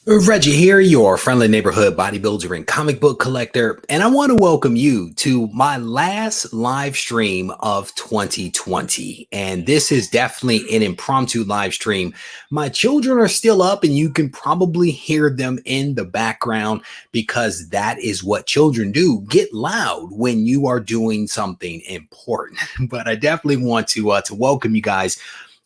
Reggie here, your friendly neighborhood bodybuilder and comic book collector, and I want to welcome you to my last live stream of 2020. And this is definitely an impromptu live stream. My children are still up, and you can probably hear them in the background because that is what children do. Get loud when you are doing something important. But I definitely want to welcome you guys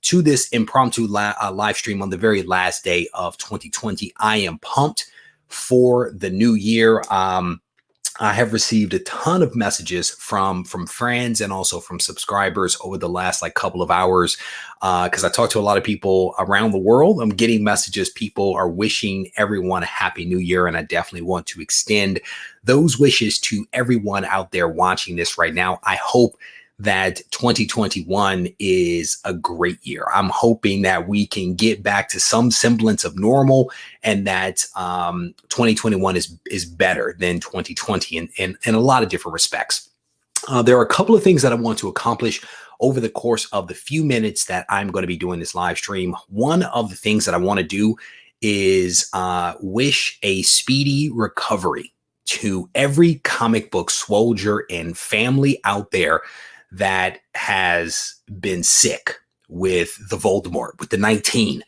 to this impromptu live stream on the very last day of 2020. I am pumped for the new year. I have received a ton of messages from friends and also from subscribers over the last couple of hours because I talked to a lot of people around the world. I'm getting messages. People are wishing everyone a happy new year, and I definitely want to extend those wishes to everyone out there watching this right now. I hope that 2021 is a great year. I'm hoping that we can get back to some semblance of normal and that 2021 is better than 2020 in a lot of different respects. There are a couple of things that I want to accomplish over the course of the few minutes that I'm going to be doing this live stream. One of the things that I want to do is wish a speedy recovery to every comic book soldier and family out there that has been sick with the Voldemort, with the 19.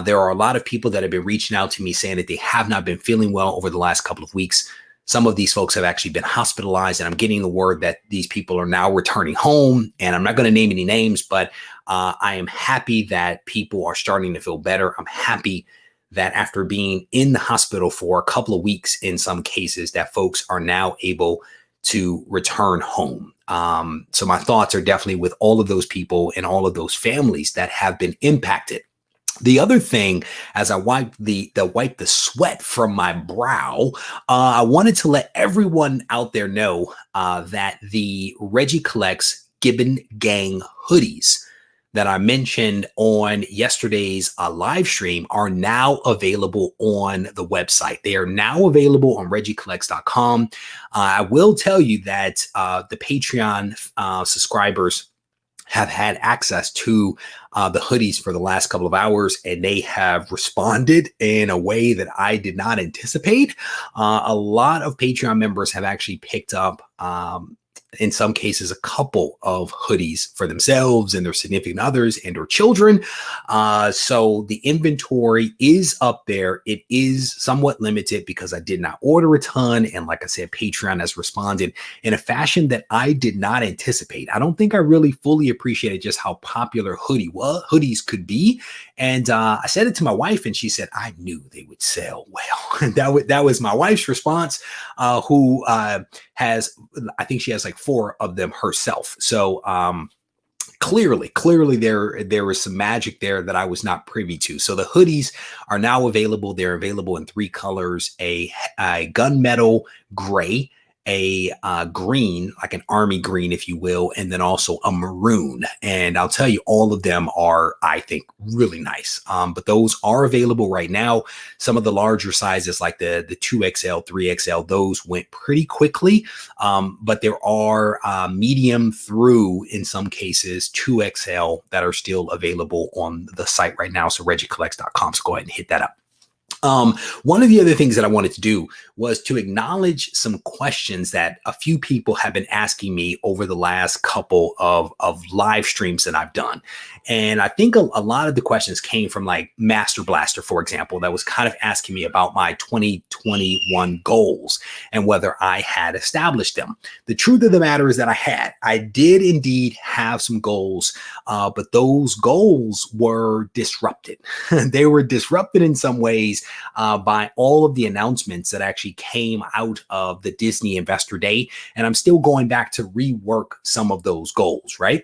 There are a lot of people that have been reaching out to me saying that they have not been feeling well over the last couple of weeks. Some of these folks have actually been hospitalized, and I'm getting the word that these people are now returning home. And I'm not going to name any names, but I am happy that people are starting to feel better. I'm happy that after being in the hospital for a couple of weeks in some cases, that folks are now able to return home. So my thoughts are definitely with all of those people and all of those families that have been impacted. The other thing, as I wipe the sweat from my brow, I wanted to let everyone out there know that the Regie Collects Gibbon Gang hoodies that I mentioned on yesterday's live stream are now available on the website. They are now available on regiecollects.com. I will tell you that the Patreon subscribers have had access to the hoodies for the last couple of hours, and they have responded in a way that I did not anticipate. A lot of Patreon members have actually picked up in some cases, a couple of hoodies for themselves and their significant others and or children. So the inventory is up there. It is somewhat limited because I did not order a ton. And like I said, Patreon has responded in a fashion that I did not anticipate. I don't think I really fully appreciated just how popular hoodies could be. And I said it to my wife, and she said, I knew they would sell well. And that was my wife's response, who has, I think she has 4 of them herself. So clearly there was some magic there that I was not privy to. So the hoodies are now available. They're available in 3 colors: a gunmetal gray, a green, like an army green, if you will, and then also a maroon. And I'll tell you, all of them are, I think, really nice. But those are available right now. Some of the larger sizes, like the 2XL, 3XL, those went pretty quickly. But there are medium through, in some cases, 2XL that are still available on the site right now. So regiecollects.com. So go ahead and hit that up. One of the other things that I wanted to do was to acknowledge some questions that a few people have been asking me over the last couple of live streams that I've done. And I think a lot of the questions came from Master Blaster, for example, that was kind of asking me about my 2021 goals and whether I had established them. The truth of the matter is that I did indeed have some goals, but those goals were disrupted. They were disrupted in some ways by all of the announcements that actually came out of the Disney Investor Day. And I'm still going back to rework some of those goals, right?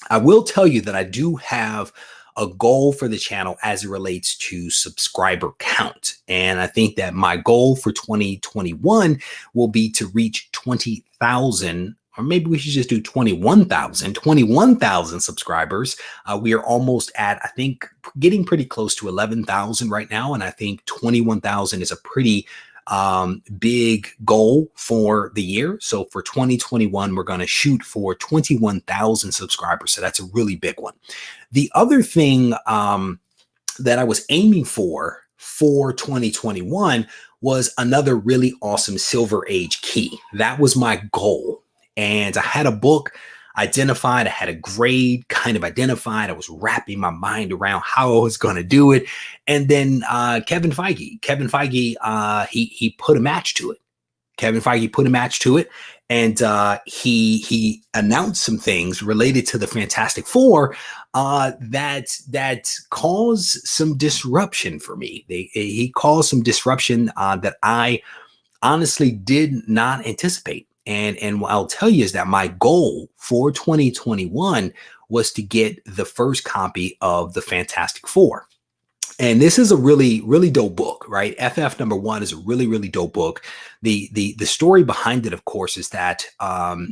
I will tell you that I do have a goal for the channel as it relates to subscriber count. And I think that my goal for 2021 will be to reach 20,000, or maybe we should just do 21,000 subscribers. We are almost at, I think, getting pretty close to 11,000 right now. And I think 21,000 is a pretty big goal for the year. So for 2021, we're going to shoot for 21,000 subscribers. So that's a really big one. The other thing that I was aiming for for 2021 was another really awesome Silver Age key. That was my goal. And I had a book identified. I had a grade kind of identified. I was wrapping my mind around how I was going to do it. And then Kevin Feige, he put a match to it. Kevin Feige put a match to it, and he announced some things related to the Fantastic Four that caused some disruption for me. He caused some disruption that I honestly did not anticipate. And what I'll tell you is that my goal for 2021 was to get the first copy of the Fantastic Four. And this is a really, really dope book, right? FF #1 is a really, really dope book. The story behind it, of course, is that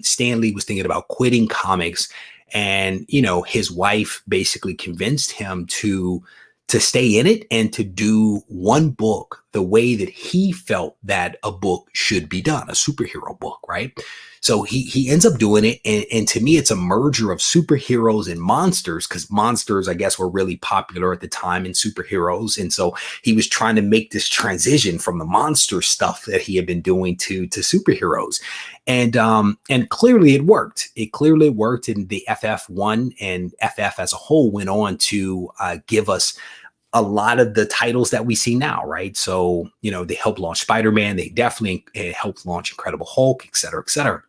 Stan Lee was thinking about quitting comics, and his wife basically convinced him to stay in it and to do one book the way that he felt that a book should be done, a superhero book, right? So he ends up doing it. And to me, it's a merger of superheroes and monsters, because monsters, I guess, were really popular at the time in superheroes. And so he was trying to make this transition from the monster stuff that he had been doing to superheroes. And clearly it worked. It clearly worked. And the FF1 and FF as a whole went on to give us a lot of the titles that we see now, right? So, they helped launch Spider-Man. They definitely helped launch Incredible Hulk, et cetera, et cetera.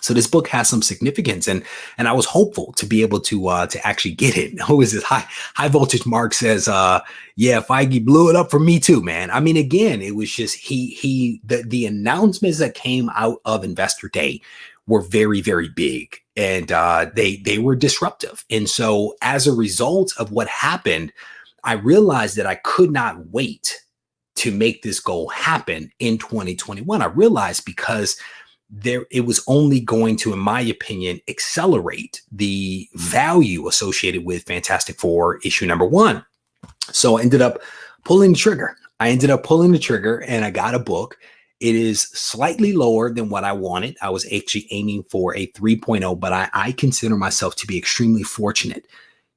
So this book has some significance, and I was hopeful to be able to actually get it. Who is this? High Voltage Mark says, yeah, Feige blew it up for me too, man. I mean, again, it was just the announcements that came out of Investor Day were very, very big, and they were disruptive. And so as a result of what happened, I realized that I could not wait to make this goal happen in 2021. I realized because it was only going to, in my opinion, accelerate the value associated with Fantastic Four issue #1. So I ended up pulling the trigger. And I got a book. It is slightly lower than what I wanted. I was actually aiming for a 3.0, but I consider myself to be extremely fortunate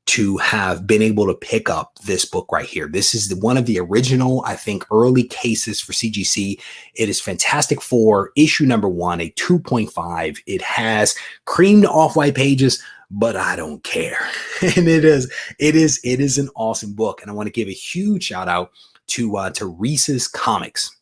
to have been able to pick up this book right here. This is one of the original, I think, early cases for CGC. It is Fantastic Four issue #1, a 2.5. It has creamed off-white pages, but I don't care. And it is an awesome book. And I want to give a huge shout out to Reese's Comics.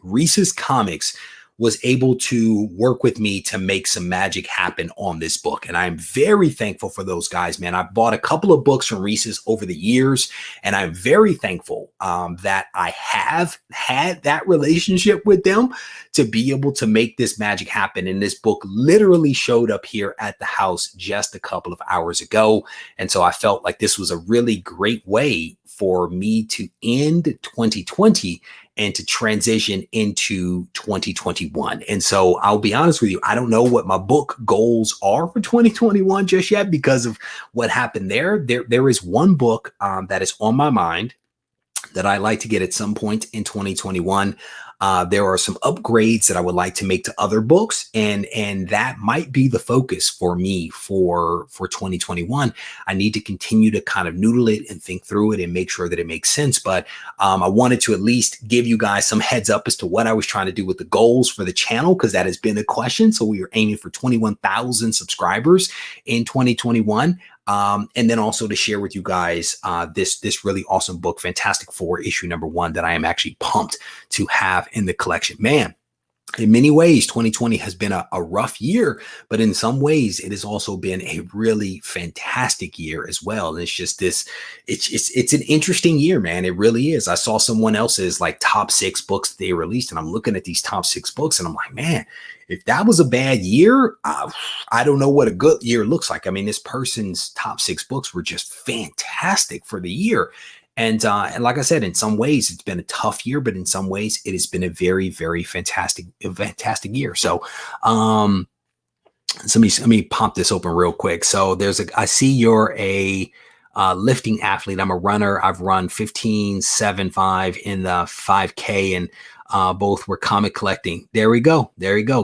Reese's Comics was able to work with me to make some magic happen on this book. And I'm very thankful for those guys, man. I bought a couple of books from Reese's over the years, and I'm very thankful that I have had that relationship with them to be able to make this magic happen. And this book literally showed up here at the house just a couple of hours ago. And so I felt like this was a really great way for me to end 2020 and to transition into 2021. And so I'll be honest with you, I don't know what my book goals are for 2021 just yet because of what happened there. There is one book that is on my mind that I like to get at some point in 2021. There are some upgrades that I would like to make to other books, and that might be the focus for me for 2021. I need to continue to kind of noodle it and think through it and make sure that it makes sense. But I wanted to at least give you guys some heads up as to what I was trying to do with the goals for the channel, because that has been a question. So we are aiming for 21,000 subscribers in 2021. And then also to share with you guys this really awesome book, Fantastic Four issue #1, that I am actually pumped to have in the collection. Man, in many ways, 2020 has been a rough year, but in some ways, it has also been a really fantastic year as well. And it's just it's an interesting year, man. It really is. I saw someone else's like top 6 books that they released, and I'm looking at these top 6 books, and I'm like, man, if that was a bad year, I don't know what a good year looks like. I mean, this person's top 6 books were just fantastic for the year. And like I said, in some ways it's been a tough year, but in some ways it has been a very, very fantastic year. So let me pop this open real quick. So I see you're a lifting athlete. I'm a runner. I've run 15.75 in the 5K, and both were comic collecting. There we go.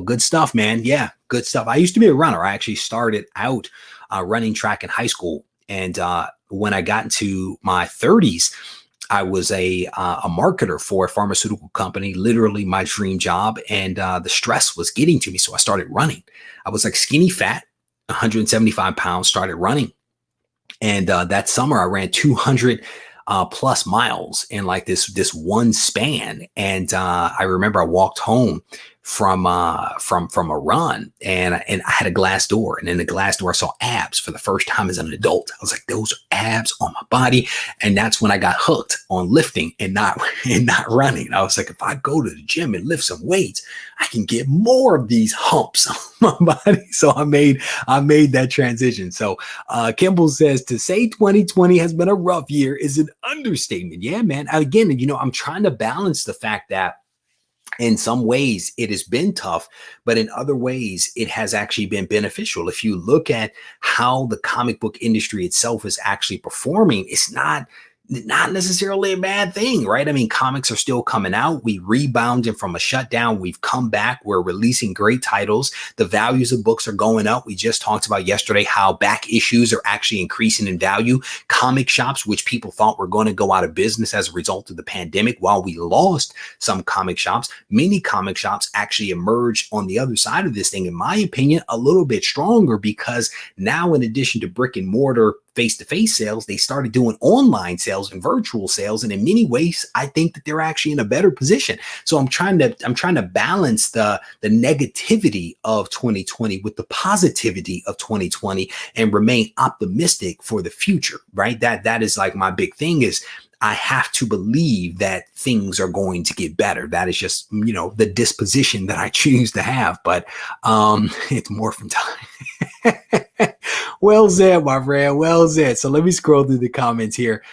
Good stuff, man. Yeah, good stuff. I used to be a runner. I actually started out running track in high school. And when I got into my 30s, I was a marketer for a pharmaceutical company, literally my dream job, and the stress was getting to me. So I started running. I was like skinny fat, 175 pounds, started running. And that summer I ran 200 plus miles in like this one span. And I remember I walked home from a run, and I had a glass door, and in the glass door I saw abs for the first time as an adult. I was like, those are abs on my body. And that's when I got hooked on lifting and not running. I was like, if I go to the gym and lift some weights, I can get more of these humps on my body. So I made that transition. So Kimball says, to say 2020 has been a rough year is an understatement. Yeah, man. Again, I'm trying to balance the fact that in some ways it has been tough, but in other ways it has actually been beneficial. If you look at how the comic book industry itself is actually performing, it's not necessarily a bad thing, right? I mean, comics are still coming out. We rebounded from a shutdown. We've come back. We're releasing great titles. The values of books are going up. We just talked about yesterday how back issues are actually increasing in value. Comic shops, which people thought were going to go out of business as a result of the pandemic, while we lost some comic shops, many comic shops actually emerged on the other side of this thing, in my opinion, a little bit stronger, because now, in addition to brick and mortar face-to-face sales, they started doing online sales and virtual sales. And in many ways, I think that they're actually in a better position. So I'm trying to balance the negativity of 2020 with the positivity of 2020 and remain optimistic for the future, right? That is like my big thing is, I have to believe that things are going to get better. That is just, the disposition that I choose to have, but it's morphin' time. Well said, my friend. Well said. So let me scroll through the comments here.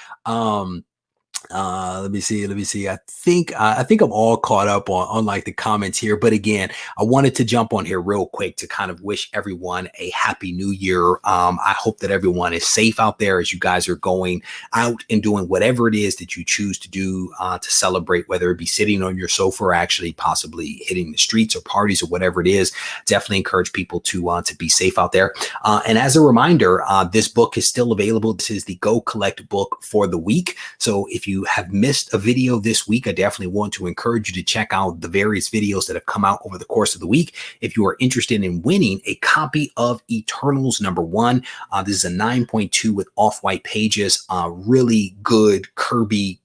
Let me see. I think I'm all caught up on like the comments here. But again, I wanted to jump on here real quick to kind of wish everyone a happy new year. I hope that everyone is safe out there as you guys are going out and doing whatever it is that you choose to do to celebrate, whether it be sitting on your sofa or actually possibly hitting the streets or parties or whatever it is. Definitely encourage people to be safe out there. And as a reminder, this book is still available. This is the Go Collect book for the week. So if you have missed a video this week, I definitely want to encourage you to check out the various videos that have come out over the course of the week. If you are interested in winning a copy of Eternals #1, this is a 9.2 with off-white pages, really good Kirby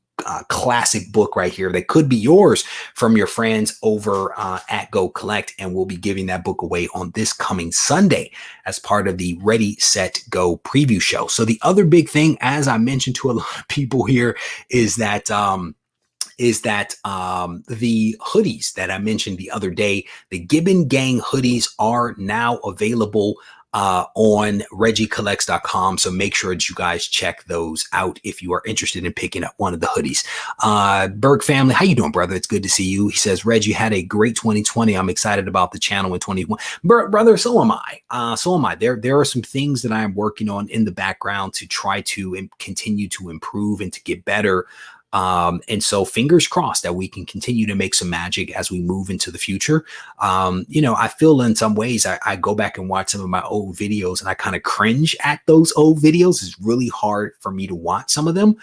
classic book right here that could be yours from your friends over at Go Collect, and we'll be giving that book away on this coming Sunday as part of the Ready, Set, Go preview show. So the other big thing, as I mentioned to a lot of people here, is that the hoodies that I mentioned the other day, the Gibbon Gang hoodies, are now available on regiecollects.com. So make sure that you guys check those out if you are interested in picking up one of the hoodies. Berg family, how you doing, brother? It's good to see you. He says, Reg, you had a great 2020. I'm excited about the channel in 2021. Brother, so am I. So am I. There are some things that I am working on in the background to try to continue to improve and to get better. And so fingers crossed that we can continue to make some magic as we move into the future. I feel in some ways I go back and watch some of my old videos and I kind of cringe at those old videos. It's really hard for me to watch some of them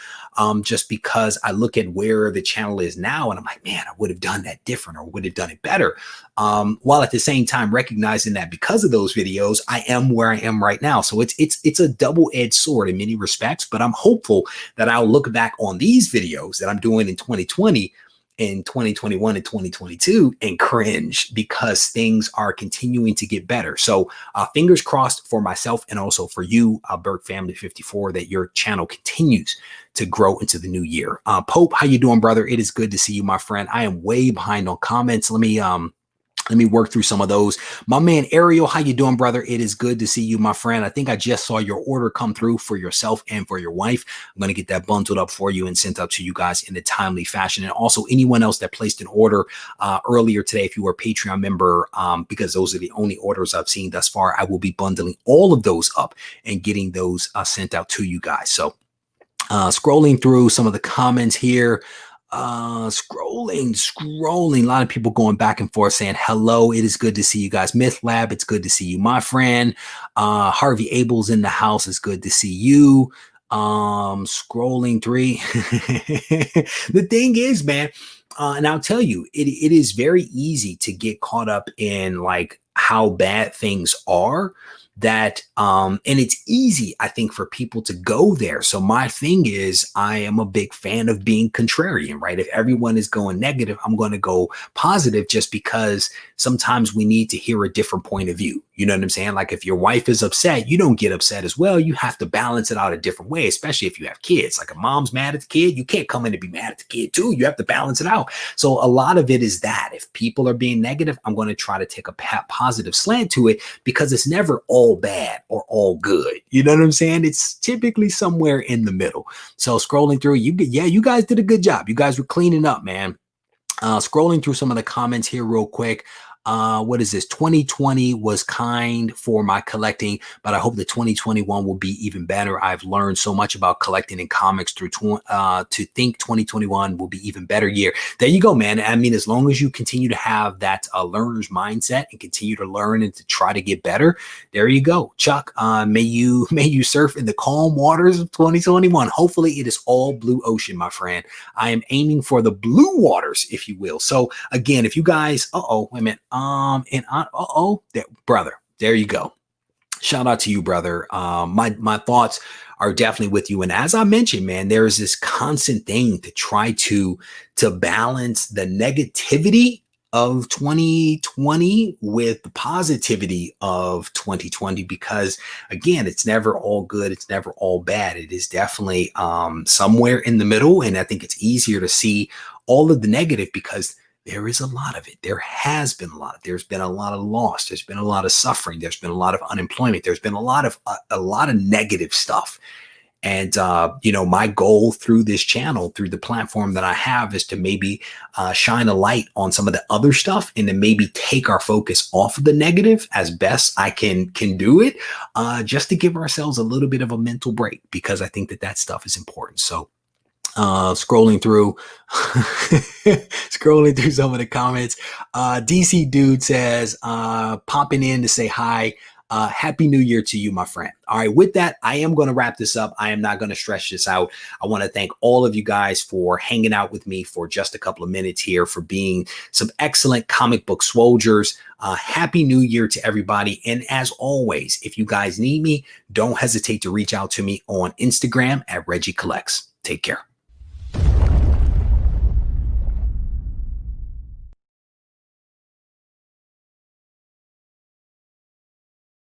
just because I look at where the channel is now and I'm like, man, I would have done that different or would have done it better. While at the same time recognizing that because of those videos, I am where I am right now. So it's a double-edged sword in many respects, but I'm hopeful that I'll look back on these videos that I'm doing in 2020, in 2021 and 2022 and cringe because things are continuing to get better. So fingers crossed for myself and also for you, Berg Family 54, that your channel continues to grow into the new year. Pope, how you doing, brother? It is good to see you, my friend. I am way behind on comments. Let me work through some of those. My man Ariel, how you doing, brother? It is good to see you, my friend. I think I just saw your order come through for yourself and for your wife. I'm going to get that bundled up for you and sent out to you guys in a timely fashion. And also anyone else that placed an order earlier today, if you were a Patreon member, because those are the only orders I've seen thus far, I will be bundling all of those up and getting those sent out to you guys. So scrolling through some of the comments here. Scrolling, a lot of people going back and forth saying hello. It is good to see you guys. Myth Lab, it's good to see you, my friend. Harvey Abel's in the house. It's good to see you. Scrolling through. The thing is, man, and I'll tell you, it is very easy to get caught up in like how bad things are, that and it's easy, I think, for people to go there. So my thing is, I am a big fan of being contrarian, right? If everyone is going negative, I'm going to go positive, just because sometimes we need to hear a different point of view. You know what I'm saying? Like if your wife is upset, you don't get upset as well. You have to balance it out a different way, especially if you have kids. Like a mom's mad at the kid, you can't come in and be mad at the kid too. You have to balance it out. So a lot of it is that if people are being negative, I'm going to try to take a positive slant to it, because it's never all bad or all good. You know what I'm saying? It's typically somewhere in the middle. So scrolling through, you guys did a good job. You guys were cleaning up, man. Scrolling through some of the comments here real quick. What is this? 2020 was kind for my collecting, but I hope that 2021 will be even better. I've learned so much about collecting in comics through to think 2021 will be even better year. There you go, man. I mean, as long as you continue to have that learner's mindset and continue to learn and to try to get better, there you go, Chuck. May you surf in the calm waters of 2021. Hopefully, it is all blue ocean, my friend. I am aiming for the blue waters, if you will. So again, if you guys, wait a minute. Brother, there you go. Shout out to you, brother. My thoughts are definitely with you. And as I mentioned, man, there is this constant thing to try to balance the negativity of 2020 with the positivity of 2020, because again, it's never all good. It's never all bad. It is definitely somewhere in the middle. And I think it's easier to see all of the negative because there is a lot of it. There has been a lot. There's been a lot of loss. There's been a lot of suffering. There's been a lot of unemployment. There's been a lot of negative stuff. And, my goal through this channel, through the platform that I have, is to maybe shine a light on some of the other stuff, and then maybe take our focus off of the negative as best I can do it, just to give ourselves a little bit of a mental break, because I think that stuff is important. So scrolling through some of the comments. DC Dude says, popping in to say hi. Happy New Year to you, my friend. All right, with that, I am going to wrap this up. I am not going to stretch this out. I want to thank all of you guys for hanging out with me for just a couple of minutes here, for being some excellent comic book soldiers. Happy New Year to everybody. And as always, if you guys need me, don't hesitate to reach out to me on Instagram at Regie Collects. Take care.